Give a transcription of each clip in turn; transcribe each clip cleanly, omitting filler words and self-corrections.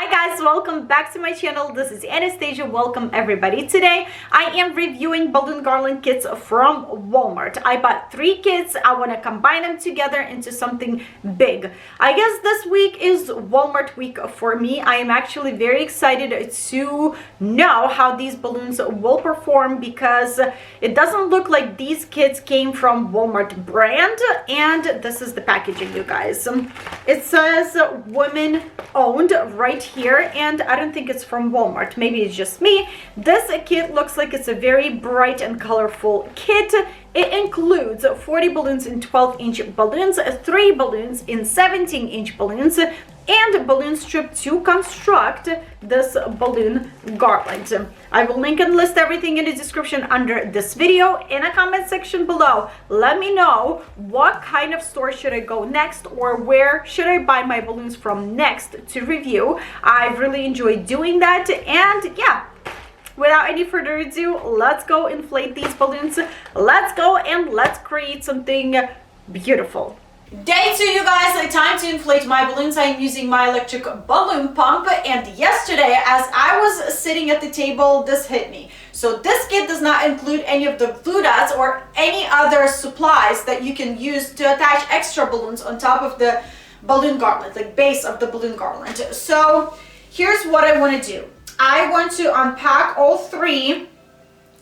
Hi guys, welcome back to my channel. This is Anastasia. Welcome everybody. Today I am reviewing balloon garland kits from Walmart. I bought 3 kits. I want to combine them together into something big. I guess this week is Walmart week for me. I am actually very excited to know how these balloons will perform because it doesn't look like these kits came from Walmart brand, and this is the packaging, you guys. It says women owned right here, and I don't think it's from Walmart. Maybe it's just me. This kit looks like it's a very bright and colorful kit. It includes 40 balloons in 12-inch balloons, 3 balloons in 17-inch balloons, and balloon strip to construct this balloon garland. I will link and list everything in the description under this video. In a comment section below, let me know what kind of store should I go next, or where should I buy my balloons from next to review. I've really enjoyed doing that, and yeah, without any further ado, let's go inflate these balloons. Let's go and let's create something beautiful. Day 2, you guys. Time to inflate my balloons. I am using my electric balloon pump, and yesterday as I was sitting at the table, this hit me. So this kit does not include any of the glue dots or any other supplies that you can use to attach extra balloons on top of the balloon garland, the base of the balloon garland. So here's what I want to do. I want to unpack all 3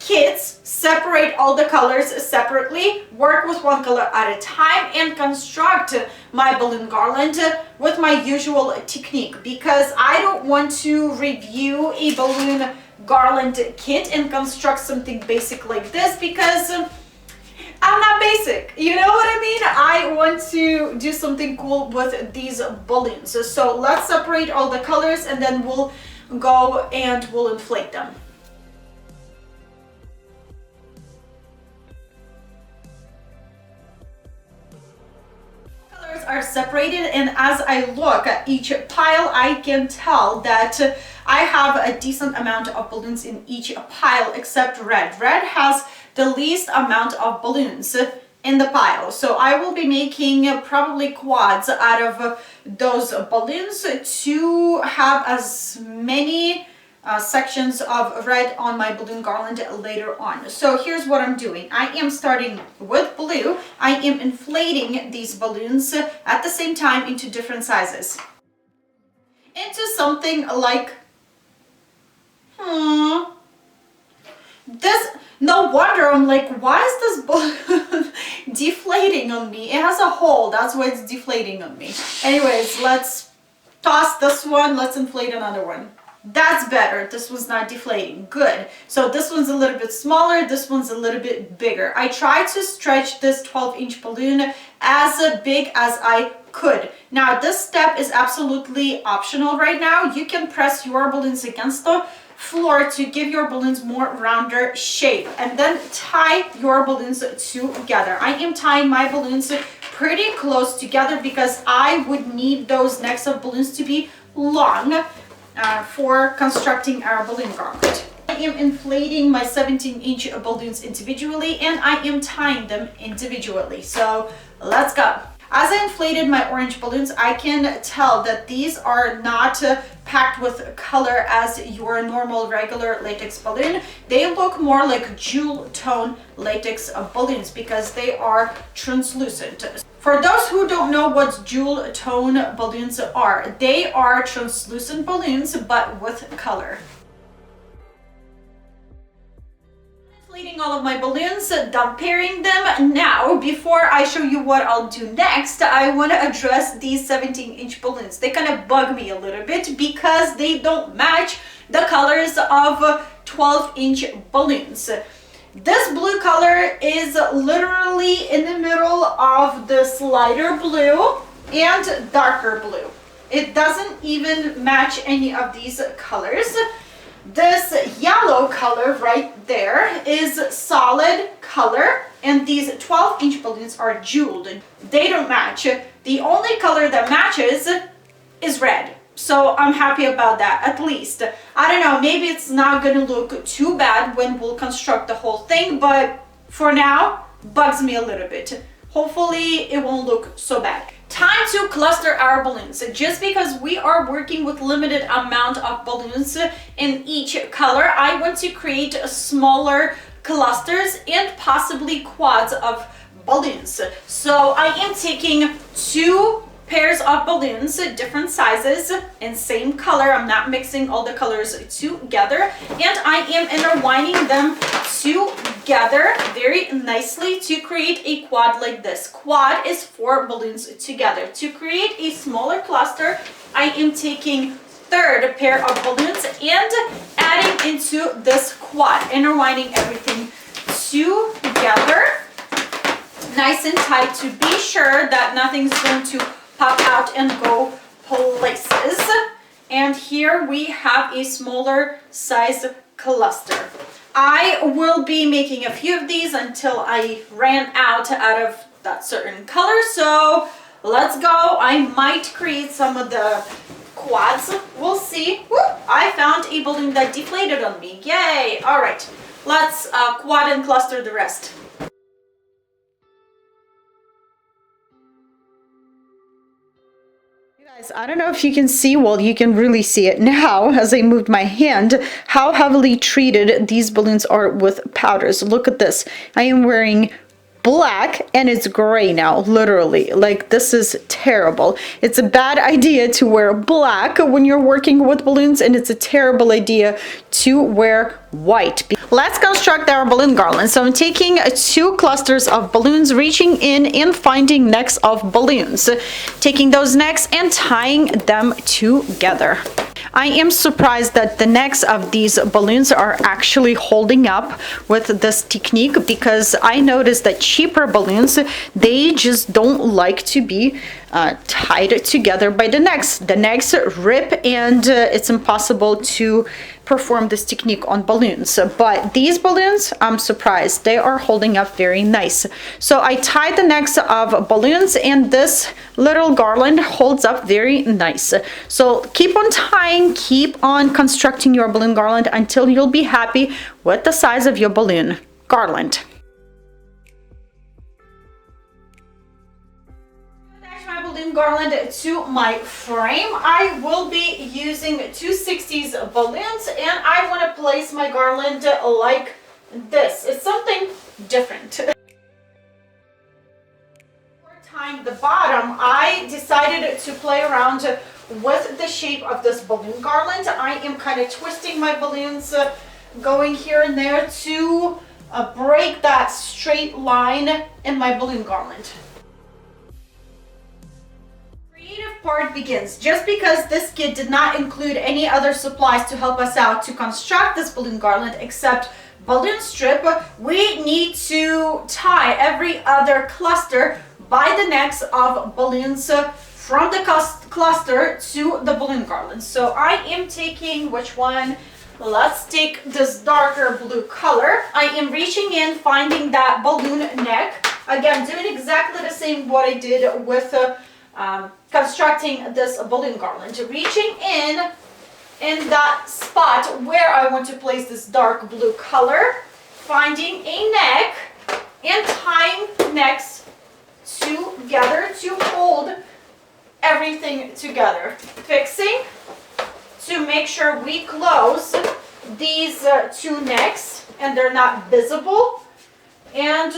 kits, separate all the colors separately, work with one color at a time, and construct my balloon garland with my usual technique, because I don't want to review a balloon garland kit and construct something basic like this, because I'm not basic, you know what I mean? I want to do something cool with these balloons. So let's separate all the colors, and then we'll go and we'll inflate them. Are separated, and as I look at each pile, I can tell that I have a decent amount of balloons in each pile except red. Red has the least amount of balloons in the pile, so I will be making probably quads out of those balloons to have as many sections of red on my balloon garland later on. So here's what I'm doing. I am starting with blue. I am inflating these balloons at the same time into different sizes, into something like this. No wonder I'm like, why is this balloon deflating on me? It has a hole, that's why it's deflating on me. Anyways, let's toss this one. Let's inflate another one. That's better. This one's not deflating. Good. So this one's a little bit smaller, this one's a little bit bigger. I tried to stretch this 12-inch balloon as big as I could. Now this step is absolutely optional right now. You can press your balloons against the floor to give your balloons more rounder shape, and then tie your balloons together. I am tying my balloons pretty close together because I would need those necks of balloons to be long for constructing our balloon garland. I am inflating my 17-inch balloons individually, and I am tying them individually. So let's go. As I inflated my orange balloons, I can tell that these are not packed with color as your normal regular latex balloon. They look more like jewel tone latex balloons because they are translucent. For those who don't know what jewel tone balloons are, they are translucent balloons but with color. Inflating all of my balloons, done pairing them. Now, before I show you what I'll do next, I want to address these 17-inch balloons. They kind of bug me a little bit because they don't match the colors of 12-inch balloons. This blue color is literally in the middle of this lighter blue and darker blue. It doesn't even match any of these colors. This yellow color right there is solid color, and these 12-inch balloons are jeweled. They don't match. The only color that matches is red. So I'm happy about that, at least. I don't know, maybe it's not gonna look too bad when we'll construct the whole thing, but for now, bugs me a little bit. Hopefully it won't look so bad. Time to cluster our balloons. Just because we are working with limited amount of balloons in each color, I want to create smaller clusters and possibly quads of balloons. So I am taking 2 pairs of balloons, different sizes and same color. I'm not mixing all the colors together, and I am intertwining them together very nicely to create a quad like this. Quad is 4 balloons together. To create a smaller cluster, I am taking 3rd pair of balloons and adding into this quad, intertwining everything together nice and tight to be sure that nothing's going to pop out and go places. And here we have a smaller size cluster. I will be making a few of these until I ran out of that certain color. So let's go. I might create some of the quads. We'll see. Woo! I found a balloon that deflated on me. Yay! All right, let's quad and cluster the rest. Guys, I don't know if you can see, well, you can really see it now as I moved my hand, how heavily treated these balloons are with powders. Look at this. I am wearing black and it's gray now, literally. Like, this is terrible. It's a bad idea to wear black when you're working with balloons, and it's a terrible idea to wear white. Let's construct our balloon garland. So I'm taking 2 clusters of balloons, reaching in and finding necks of balloons, taking those necks and tying them together. I am surprised that the necks of these balloons are actually holding up with this technique, because I noticed that cheaper balloons, they just don't like to be tied together by the necks. The necks rip and it's impossible to perform this technique on balloons. But these balloons, I'm surprised, they are holding up very nice. So I tied the necks of balloons and this little garland holds up very nice. So keep on tying, keep on constructing your balloon garland until you'll be happy with the size of your balloon garland. Balloon garland to my frame. I will be using 260s balloons, and I want to place my garland like this. It's something different. For tying the bottom, I decided to play around with the shape of this balloon garland. I am kind of twisting my balloons, going here and there to break that straight line in my balloon garland. Part begins. Just because this kit did not include any other supplies to help us out to construct this balloon garland except balloon strip, we need to tie every other cluster by the necks of balloons from the cluster to the balloon garland. So I am taking, which one? Let's take this darker blue color. I am reaching in, finding that balloon neck. Again, doing exactly the same what I did with constructing this balloon garland, reaching in that spot where I want to place this dark blue color, finding a neck and tying necks together to hold everything together, fixing to make sure we close these 2 necks and they're not visible. And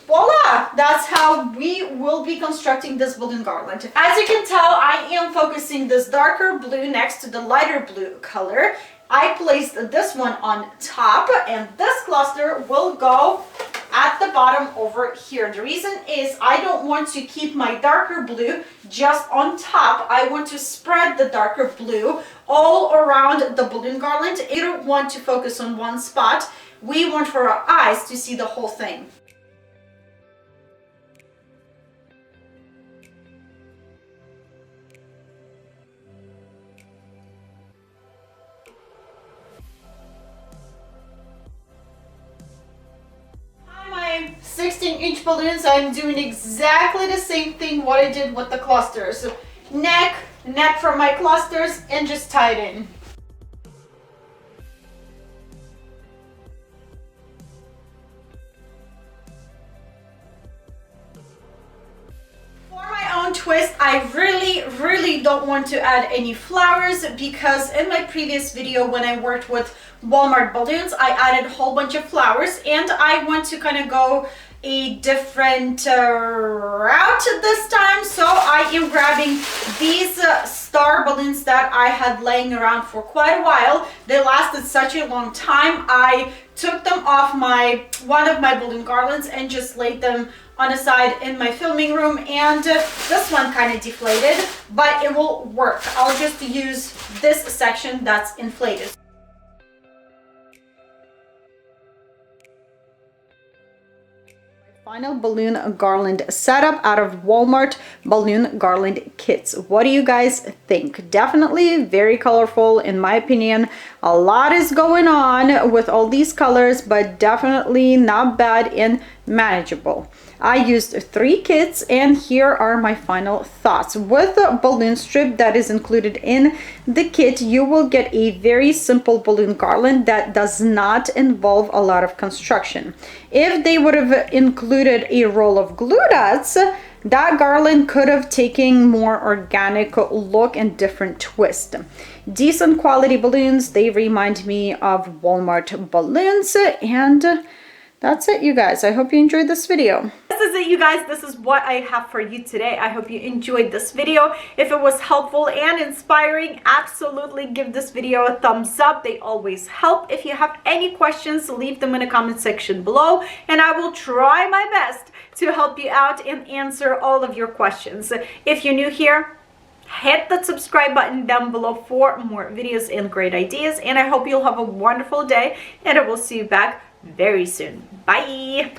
voila, that's how we will be constructing this balloon garland. As you can tell, I am focusing this darker blue next to the lighter blue color. I placed this one on top, and this cluster will go at the bottom over here. The reason is I don't want to keep my darker blue just on top. I want to spread the darker blue all around the balloon garland. I don't want to focus on one spot. We want for our eyes to see the whole thing. On my 16-inch balloons, I'm doing exactly the same thing what I did with the clusters. Neck from my clusters, and just tie it in. twist. I really don't want to add any flowers because in my previous video when I worked with Walmart balloons, I added a whole bunch of flowers, and I want to kind of go a different route this time. So I am grabbing these star balloons that I had laying around for quite a while. They lasted such a long time. I took them off one of my balloon garlands and just laid them on the side in my filming room, and this one kind of deflated, but it will work. I'll just use this section that's inflated. Final balloon garland setup out of Walmart balloon garland kits. What do you guys think? Definitely very colorful in my opinion. A lot is going on with all these colors, but definitely not bad and manageable. I used 3 kits, and here are my final thoughts. With the balloon strip that is included in the kit, you will get a very simple balloon garland that does not involve a lot of construction. If they would have included a roll of glue dots, that garland could have taken more organic look and different twist. Decent quality balloons. They remind me of Walmart balloons, and that's it, you guys. I hope you enjoyed this video. This is it, you guys. This is what I have for you today. I hope you enjoyed this video. If it was helpful and inspiring, absolutely give this video a thumbs up. They always help. If you have any questions, leave them in the comment section below, and I will try my best to help you out and answer all of your questions. If you're new here, hit the subscribe button down below for more videos and great ideas, and I hope you'll have a wonderful day, and I will see you back very soon. Bye.